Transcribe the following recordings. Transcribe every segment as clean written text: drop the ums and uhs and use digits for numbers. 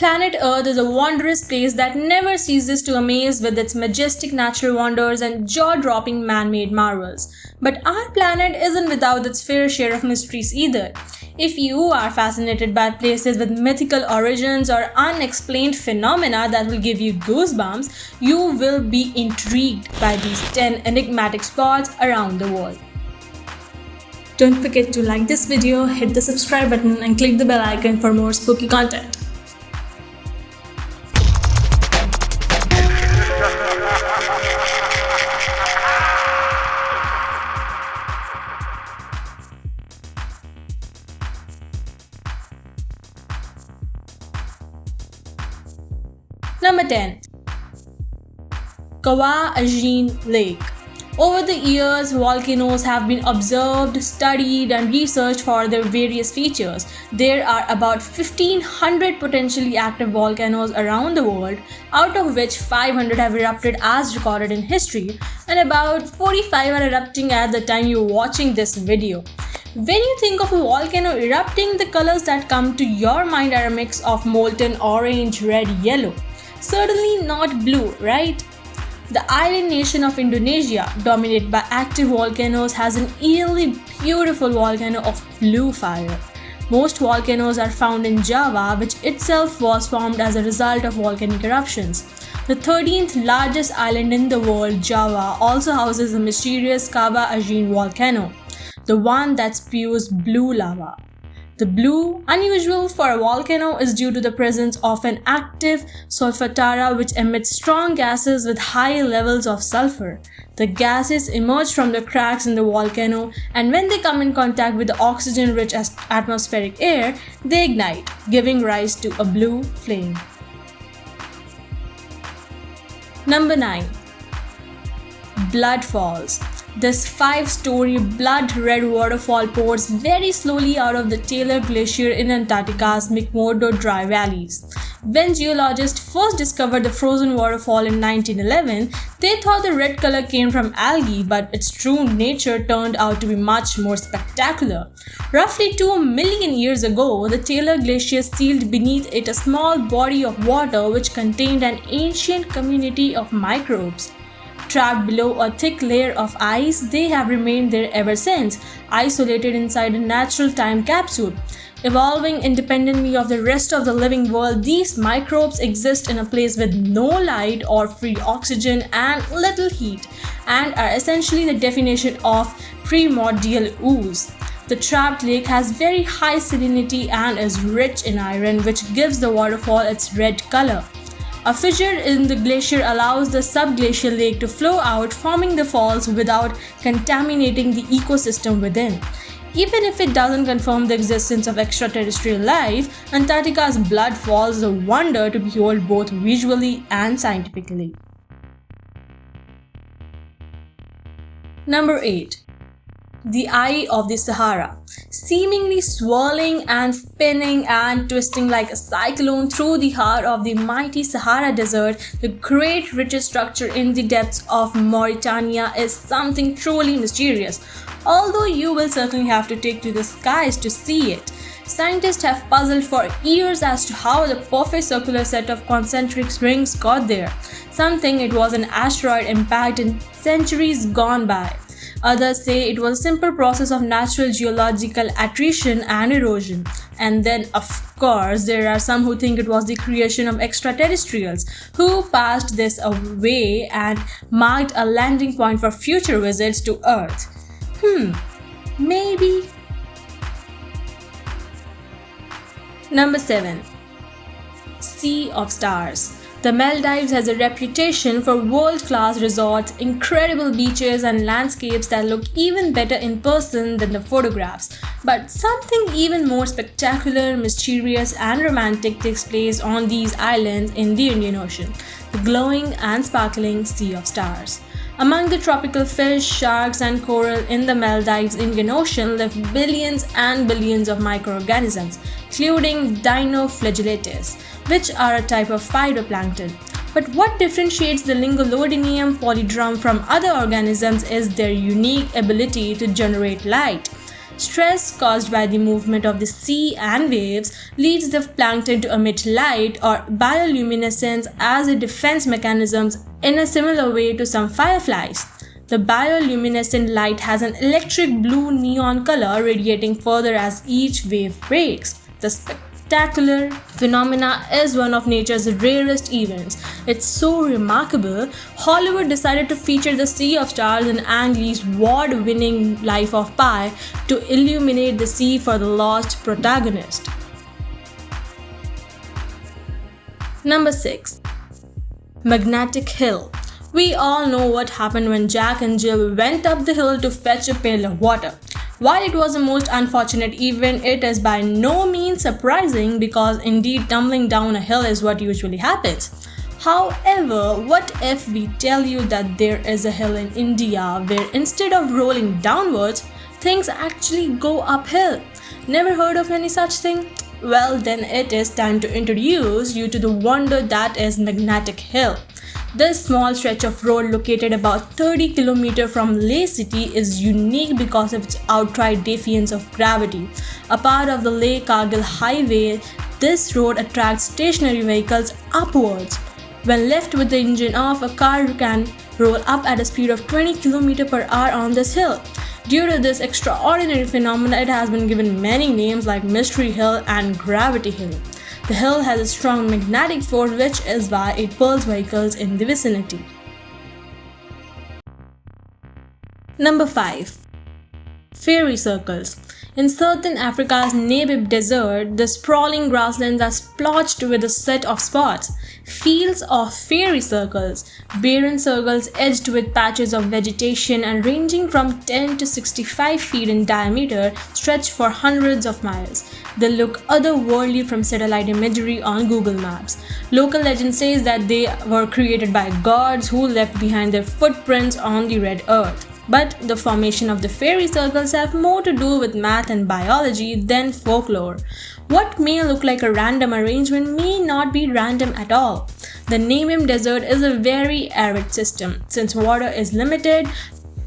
Planet Earth is a wondrous place that never ceases to amaze with its majestic natural wonders and jaw-dropping man-made marvels. But our planet isn't without its fair share of mysteries either. If you are fascinated by places with mythical origins or unexplained phenomena that will give you goosebumps, you will be intrigued by these 10 enigmatic spots around the world. Don't forget to like this video, hit the subscribe button and click the bell icon for more spooky content. Number 10. Ajin Lake. Over the years, volcanoes have been observed, studied, and researched for their various features. There are about 1,500 potentially active volcanoes around the world, out of which 500 have erupted as recorded in history, and about 45 are erupting at the time you're watching this video. When you think of a volcano erupting, the colors that come to your mind are a mix of molten orange, red, yellow. Certainly not blue, right? The island nation of Indonesia, dominated by active volcanoes, has an eerily beautiful volcano of blue fire. Most volcanoes are found in Java, which itself was formed as a result of volcanic eruptions. The 13th largest island in the world, Java, also houses the mysterious Ajin volcano, the one that spews blue lava. The blue, unusual for a volcano, is due to the presence of an active solfatara which emits strong gases with high levels of sulfur. The gases emerge from the cracks in the volcano, and when they come in contact with the oxygen-rich atmospheric air, they ignite, giving rise to a blue flame. Number 9. Blood Falls. This 5-story blood-red waterfall pours very slowly out of the Taylor Glacier in Antarctica's McMurdo Dry Valleys. When geologists first discovered the frozen waterfall in 1911, they thought the red color came from algae, but its true nature turned out to be much more spectacular. Roughly 2 million years ago, the Taylor Glacier sealed beneath it a small body of water which contained an ancient community of microbes. Trapped below a thick layer of ice, they have remained there ever since, isolated inside a natural time capsule. Evolving independently of the rest of the living world, these microbes exist in a place with no light or free oxygen and little heat, and are essentially the definition of primordial ooze. The trapped lake has very high salinity and is rich in iron, which gives the waterfall its red color. A fissure in the glacier allows the subglacial lake to flow out, forming the falls without contaminating the ecosystem within. Even if it doesn't confirm the existence of extraterrestrial life, Antarctica's Blood Falls is a wonder to behold both visually and scientifically. Number 8. The Eye of the Sahara. Seemingly swirling and spinning and twisting like a cyclone through the heart of the mighty Sahara Desert, the great richest structure in the depths of Mauritania is something truly mysterious, although you will certainly have to take to the skies to see it. Scientists have puzzled for years as to how the perfect circular set of concentric rings got there. Some think it was an asteroid impact in centuries gone by. Others say it was a simple process of natural geological attrition and erosion. And then, of course, there are some who think it was the creation of extraterrestrials who passed this away and marked a landing point for future visits to Earth. Maybe. Number 7. Sea of Stars. The Maldives has a reputation for world-class resorts, incredible beaches, and landscapes that look even better in person than the photographs. But something even more spectacular, mysterious, and romantic takes place on these islands in the Indian Ocean, the glowing and sparkling Sea of Stars. Among the tropical fish, sharks, and coral in the Maldives Indian Ocean live billions and billions of microorganisms, including dinoflagellates, which are a type of phytoplankton. But what differentiates the Lingolodinium polydrum from other organisms is their unique ability to generate light. Stress caused by the movement of the sea and waves leads the plankton to emit light or bioluminescence as a defense mechanism in a similar way to some fireflies. The bioluminescent light has an electric blue neon color radiating further as each wave breaks. The spectacular phenomena is one of nature's rarest events. It's so remarkable, Hollywood decided to feature the Sea of Stars in Ang Lee's award-winning Life of Pi to illuminate the sea for the lost protagonist. Number 6. Magnetic Hill. We all know what happened when Jack and Jill went up the hill to fetch a pail of water. While it was a most unfortunate event, it is by no means surprising because indeed tumbling down a hill is what usually happens. However, what if we tell you that there is a hill in India where instead of rolling downwards, things actually go uphill? Never heard of any such thing? Well, then it is time to introduce you to the wonder that is Magnetic Hill. This small stretch of road located about 30 km from Leh city is unique because of its outright defiance of gravity. A part of the Leh-Kargil highway, this road attracts stationary vehicles upwards. When left with the engine off, a car can roll up at a speed of 20 km per hour on this hill. Due to this extraordinary phenomenon, it has been given many names like Mystery Hill and Gravity Hill. The hill has a strong magnetic force, which is why it pulls vehicles in the vicinity. Number 5. Fairy Circles. In southern Africa's Namib Desert, the sprawling grasslands are splotched with a set of spots, fields of fairy circles, barren circles edged with patches of vegetation and ranging from 10 to 65 feet in diameter, stretch for hundreds of miles. They look otherworldly from satellite imagery on Google Maps. Local legend says that they were created by gods who left behind their footprints on the red earth. But the formation of the fairy circles have more to do with math and biology than folklore. What may look like a random arrangement may not be random at all. The Namib Desert is a very arid system. Since water is limited,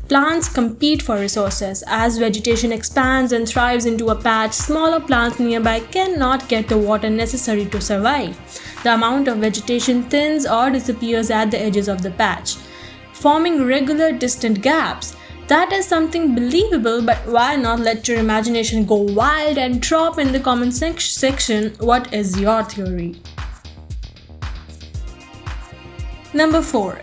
plants compete for resources. As vegetation expands and thrives into a patch, smaller plants nearby cannot get the water necessary to survive. The amount of vegetation thins or disappears at the edges of the patch, forming regular distant gaps. That is something believable, but why not let your imagination go wild and drop in the comment section what is your theory? Number 4.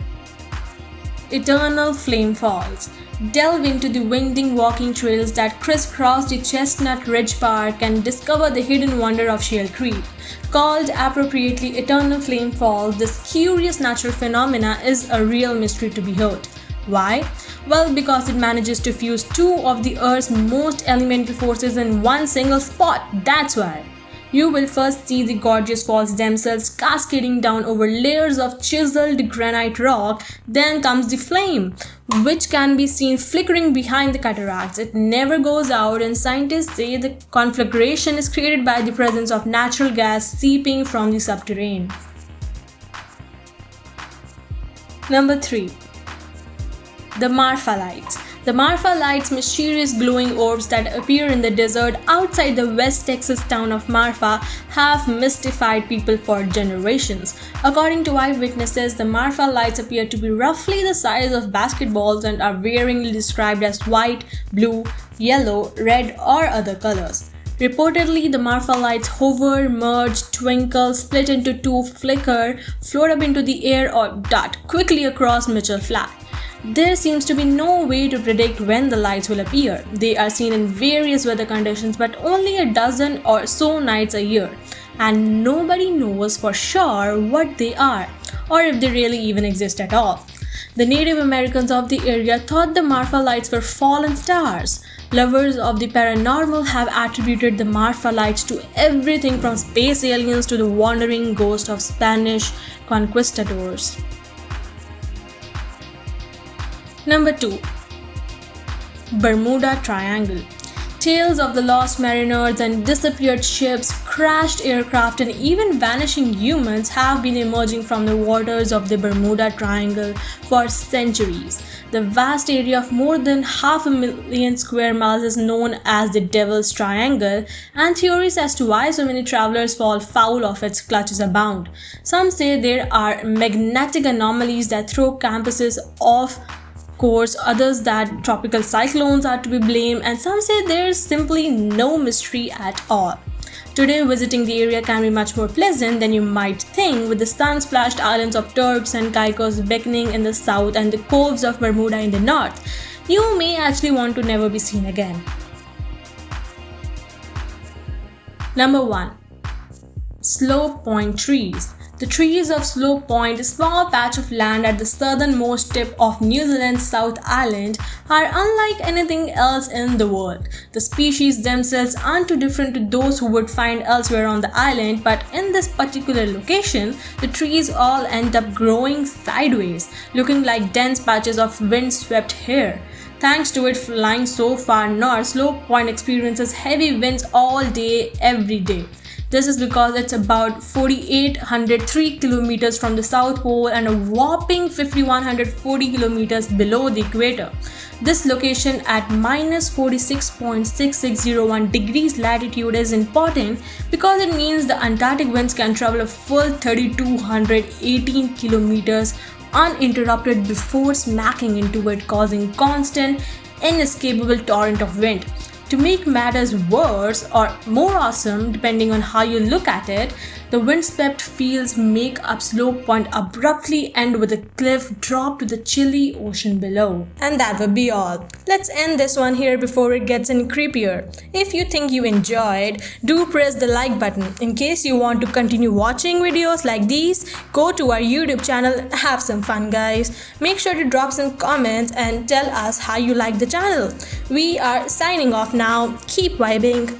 Eternal Flame Falls. Delve into the winding walking trails that crisscross the Chestnut Ridge Park and discover the hidden wonder of Shale Creek. Called appropriately Eternal Flame Falls, this curious natural phenomena is a real mystery to behold. Why? Well, because it manages to fuse two of the Earth's most elemental forces in one single spot. That's why. You will first see the gorgeous falls themselves cascading down over layers of chiseled granite rock. Then comes the flame, which can be seen flickering behind the cataracts. It never goes out, and scientists say the conflagration is created by the presence of natural gas seeping from the subterranean. Number 3. The Marfa Lights. The Marfa Lights, mysterious glowing orbs that appear in the desert outside the West Texas town of Marfa, have mystified people for generations. According to eyewitnesses, the Marfa Lights appear to be roughly the size of basketballs and are varyingly described as white, blue, yellow, red, or other colors. Reportedly, the Marfa Lights hover, merge, twinkle, split into two, flicker, float up into the air, or dart quickly across Mitchell Flat. There seems to be no way to predict when the lights will appear. They are seen in various weather conditions, but only a dozen or so nights a year, and nobody knows for sure what they are, or if they really even exist at all. The Native Americans of the area thought the Marfa Lights were fallen stars. Lovers of the paranormal have attributed the Marfa Lights to everything from space aliens to the wandering ghost of Spanish conquistadors. Number 2. Bermuda Triangle. Tales of the lost mariners and disappeared ships crashed aircraft, and even vanishing humans have been emerging from the waters of the Bermuda Triangle for centuries. The vast area of more than 500,000 square miles is known as the Devil's Triangle, and theories as to why so many travelers fall foul of its clutches abound. Some say there are magnetic anomalies that throw campuses off course, others that tropical cyclones are to be blamed, and some say there's simply no mystery at all. Today, visiting the area can be much more pleasant than you might think, with the sun-splashed islands of Turks and Caicos beckoning in the south and the coves of Bermuda in the north. You may actually want to never be seen again. Number 1. Slope Point Trees. The trees of Slope Point, a small patch of land at the southernmost tip of New Zealand's South Island, are unlike anything else in the world. The species themselves aren't too different to those who would find elsewhere on the island, but in this particular location, the trees all end up growing sideways, looking like dense patches of wind-swept hair. Thanks to it flying so far north, Slope Point experiences heavy winds all day, every day. This is because it's about 4,803 kilometers from the South Pole and a whopping 5,140 kilometers below the equator. This location at minus 46.6601 degrees latitude is important because it means the Antarctic winds can travel a full 3,218 kilometers uninterrupted before smacking into it, causing constant, inescapable torrent of wind. To make matters worse or more awesome, depending on how you look at it, the windswept fields make up Slope Point abruptly end with a cliff drop to the chilly ocean below. And that would be all. Let's end this one here before it gets any creepier. If you think you enjoyed, do press the like button. In case you want to continue watching videos like these, go to our YouTube channel and have some fun, guys. Make sure to drop some comments and tell us how you like the channel. We are signing off now. Keep vibing.